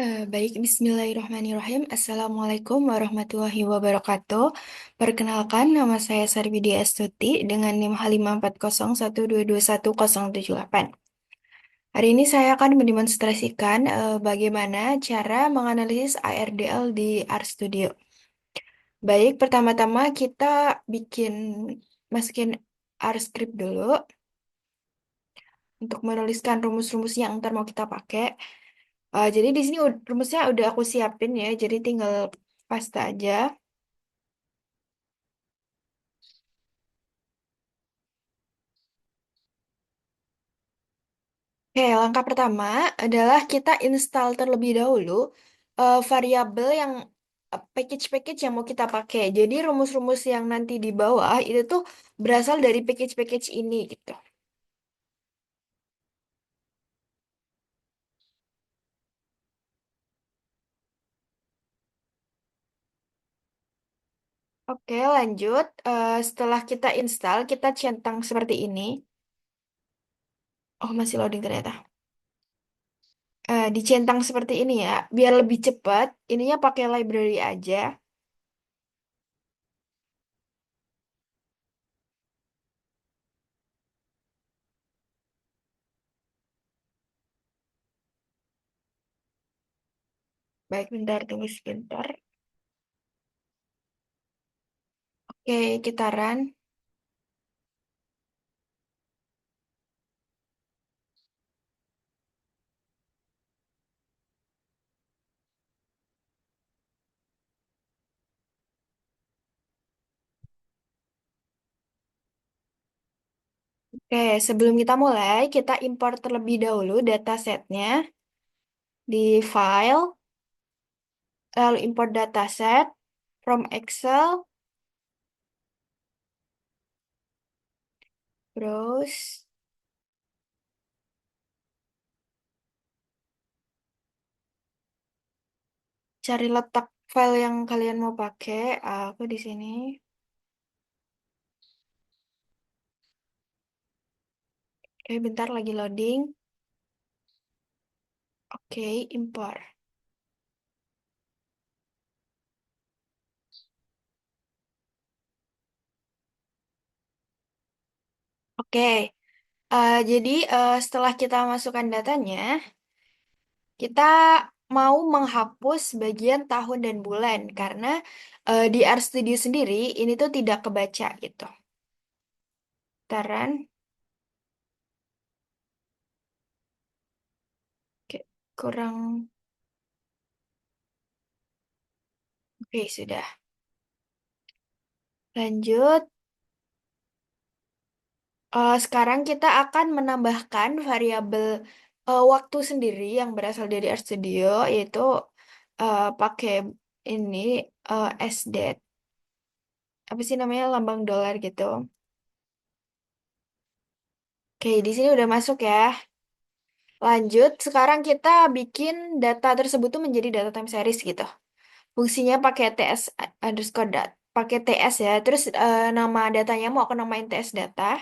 Baik, Bismillahirrahmanirrahim. Assalamualaikum warahmatullahi wabarakatuh. Perkenalkan, nama saya Sarbidi Astuti dengan NIM H54012210078. Hari ini saya akan mendemonstrasikan bagaimana cara menganalisis ARDL di RStudio. Baik, pertama-tama kita masukin RScript dulu untuk menuliskan rumus-rumus yang ntar mau kita pakai. Jadi di sini rumusnya udah aku siapin ya, jadi tinggal paste aja. Oke, langkah pertama adalah kita install terlebih dahulu variabel yang package-package yang mau kita pakai. Jadi rumus-rumus yang nanti di bawah itu tuh berasal dari package-package ini gitu. Oke, lanjut. Setelah kita install, kita centang seperti ini. Oh, masih loading ternyata. Dicentang seperti ini ya, biar lebih cepat. Ininya pakai library aja. Baik, bentar, tunggu sebentar. Oke, kita run. Oke, sebelum kita mulai, kita import terlebih dahulu datasetnya di file, lalu import dataset from Excel, browse, cari letak file yang kalian mau pakai. Aku di sini. Oke, bentar lagi loading. Oke, import. Oke, jadi setelah kita masukkan datanya, kita mau menghapus bagian tahun dan bulan karena di RStudio sendiri ini tuh tidak kebaca gitu. Taran, oke, kurang. Oke, sudah. Lanjut. Sekarang kita akan menambahkan variabel waktu sendiri yang berasal dari RStudio, yaitu pakai ini sdate. Apa sih namanya lambang dolar gitu. Oke, di sini udah masuk ya. Lanjut, sekarang kita bikin data tersebut tuh menjadi data time series gitu. Fungsinya pakai ts underscore pakai ts ya. Terus nama datanya mau aku namain ts data.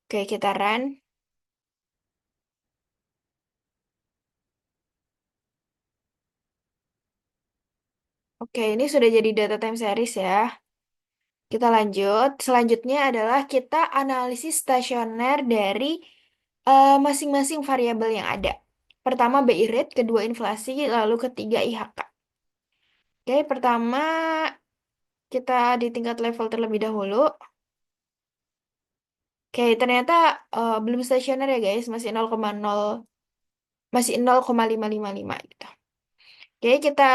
Oke, kita run. Oke, ini sudah jadi data time series ya. Kita lanjut. Selanjutnya adalah kita analisis stasioner dari masing-masing variabel yang ada. Pertama BI rate, kedua inflasi, lalu ketiga IHK. Oke, pertama kita di tingkat level terlebih dahulu. Oke, ternyata belum stasioner ya guys, masih 0,0, masih 0,555 gitu. Oke, kita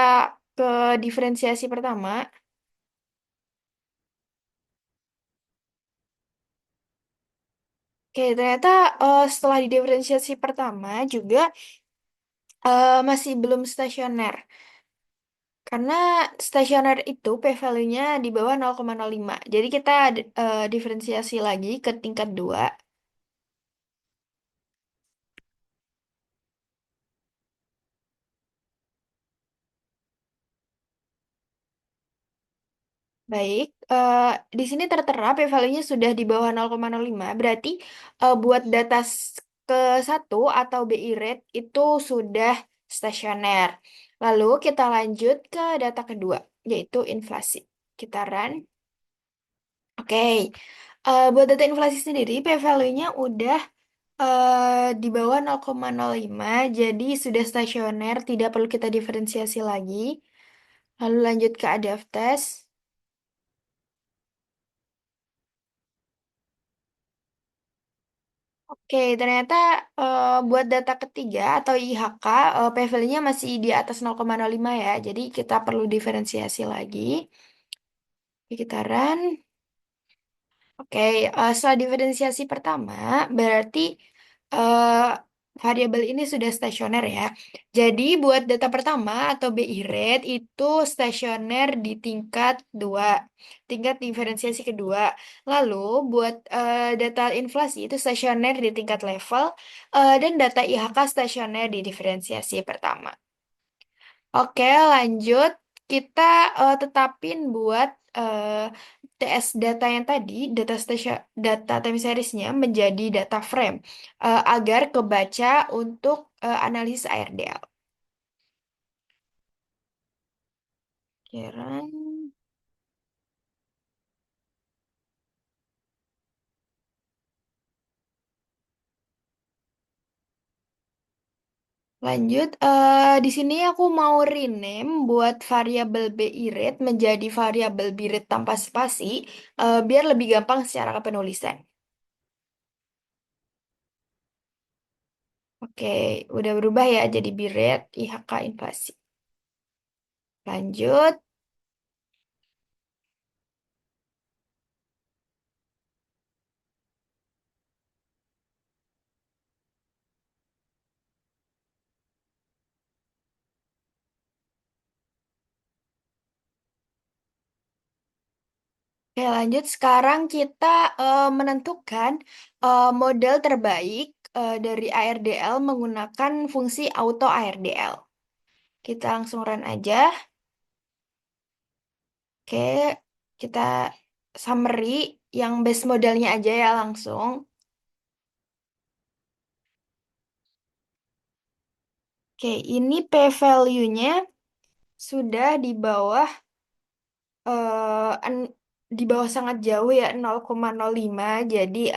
ke diferensiasi pertama. Oke, ternyata setelah di diferensiasi pertama juga masih belum stasioner. Karena stasioner itu p-value-nya di bawah 0,05. Jadi kita diferensiasi lagi ke tingkat 2. Baik, di sini tertera p-value-nya sudah di bawah 0,05. Berarti buat data ke satu atau BI rate itu sudah stasioner. Lalu kita lanjut ke data kedua, yaitu inflasi. Kita run. Oke, buat data inflasi sendiri, p-value-nya udah di bawah 0,05, jadi sudah stasioner, tidak perlu kita diferensiasi lagi. Lalu lanjut ke ADAF test. Oke, ternyata buat data ketiga atau IHK, p-value-nya masih di atas 0,05 ya, jadi kita perlu diferensiasi lagi. Oke, kita run. Oke, setelah diferensiasi pertama, berarti eh, variabel ini sudah stasioner ya. Jadi buat data pertama atau BI rate itu stasioner di tingkat 2, tingkat diferensiasi kedua. Lalu buat data inflasi itu stasioner di tingkat level, dan data IHK stasioner di diferensiasi pertama. Oke, lanjut. Kita tetapin buat TS data yang tadi, data time seriesnya menjadi data frame agar kebaca untuk analisis ARDL. Kiran. Lanjut, di sini aku mau rename buat variabel BI rate menjadi variabel BI rate tanpa spasi, biar lebih gampang secara kepenulisan. Oke, udah berubah ya jadi BI rate IHK inflasi. Lanjut. Oke, lanjut. Sekarang kita menentukan model terbaik dari ARDL menggunakan fungsi auto ARDL. Kita langsung run aja. Oke, kita summary yang base modelnya aja ya langsung. Oke, ini p-value-nya sudah di bawah sangat jauh ya 0,05. Jadi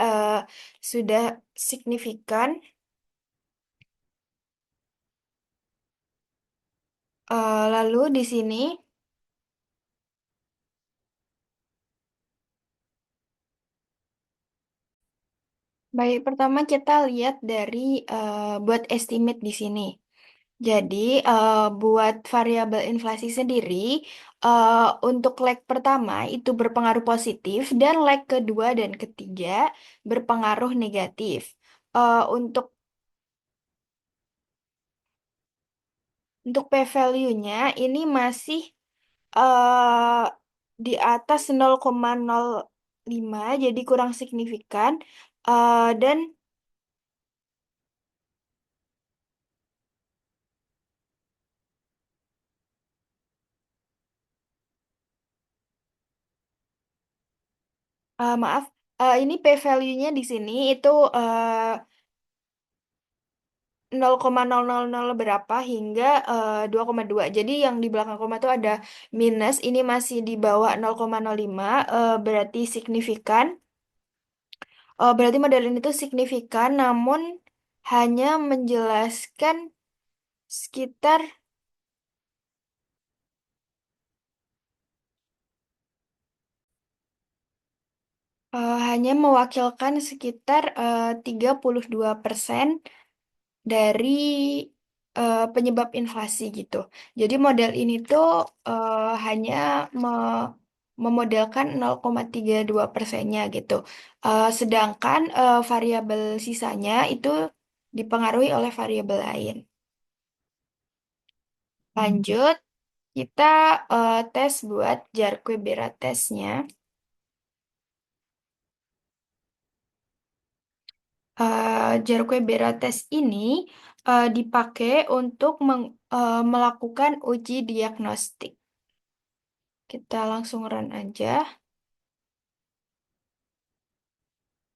sudah signifikan. Lalu di sini. Baik, pertama kita lihat dari buat estimate di sini. Jadi, buat variabel inflasi sendiri, eh, untuk leg pertama itu berpengaruh positif dan leg kedua dan ketiga berpengaruh negatif. Untuk p-value-nya ini masih eh, di atas 0,05, jadi kurang signifikan. Dan maaf, ini p-value-nya di sini itu 0,000 berapa hingga 2,2. Jadi yang di belakang koma itu ada minus, ini masih di bawah 0,05, berarti signifikan. Berarti model ini tuh signifikan, namun hanya menjelaskan sekitar hanya mewakilkan sekitar 32% dari penyebab inflasi gitu. Jadi model ini tuh hanya memodelkan 0,32%-nya gitu. Sedangkan variabel sisanya itu dipengaruhi oleh variabel lain. Lanjut, kita tes buat Jarque-Bera tesnya. Jarque-Bera tes ini dipakai untuk melakukan uji diagnostik. Kita langsung run aja.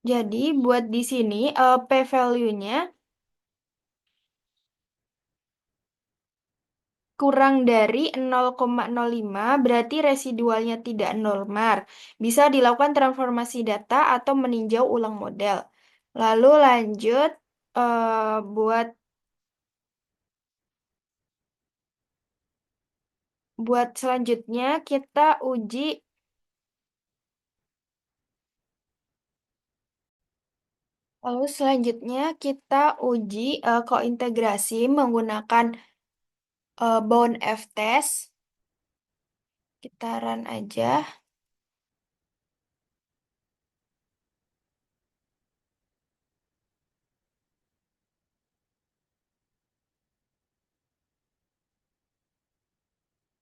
Jadi buat di sini p-value-nya kurang dari 0,05 berarti residualnya tidak normal. Bisa dilakukan transformasi data atau meninjau ulang model. Lalu lanjut buat selanjutnya kita uji. Lalu selanjutnya kita uji kointegrasi menggunakan bound F-test. Kita run aja.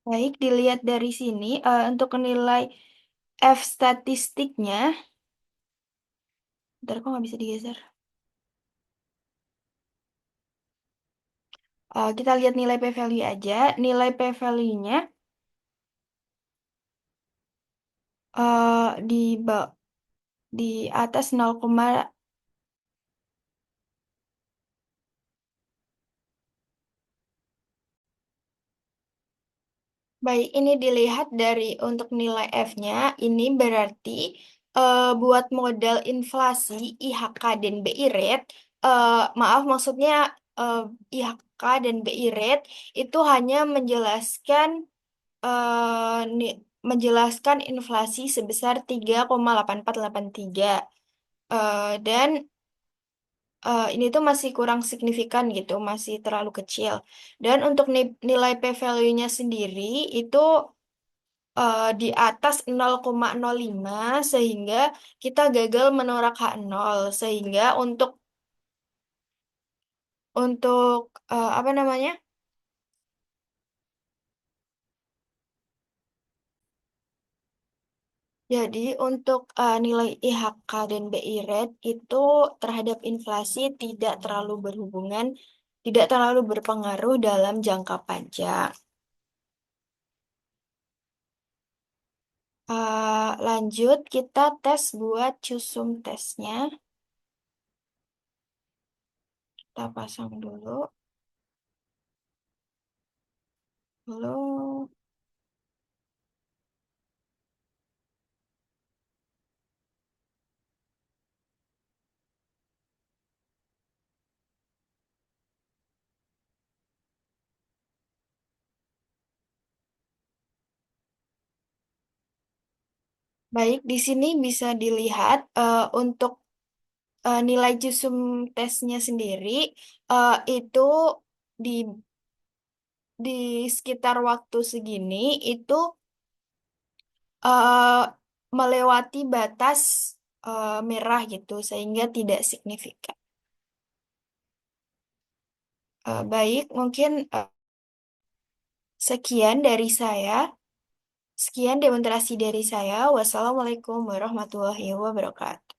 Baik, dilihat dari sini untuk nilai F statistiknya. Bentar, kok nggak bisa digeser? Kita lihat nilai p-value aja. Nilai p-value-nya di di atas 0, baik, ini dilihat dari untuk nilai F-nya, ini berarti buat model inflasi IHK dan BI rate, maaf maksudnya eh, IHK dan BI rate itu hanya menjelaskan inflasi sebesar 3,8483. Dan ini tuh masih kurang signifikan gitu, masih terlalu kecil. Dan untuk nilai p-value-nya sendiri itu di atas 0,05 sehingga kita gagal menolak H0 sehingga untuk apa namanya? Jadi untuk nilai IHK dan BI rate itu terhadap inflasi tidak terlalu berhubungan, tidak terlalu berpengaruh dalam jangka panjang. Lanjut, kita tes buat cusum tesnya. Kita pasang dulu. Halo. Baik, di sini bisa dilihat untuk nilai cusum tesnya sendiri itu di di sekitar waktu segini itu eh, melewati batas merah gitu sehingga tidak signifikan. Baik, mungkin sekian dari saya. Sekian demonstrasi dari saya. Wassalamualaikum warahmatullahi wabarakatuh.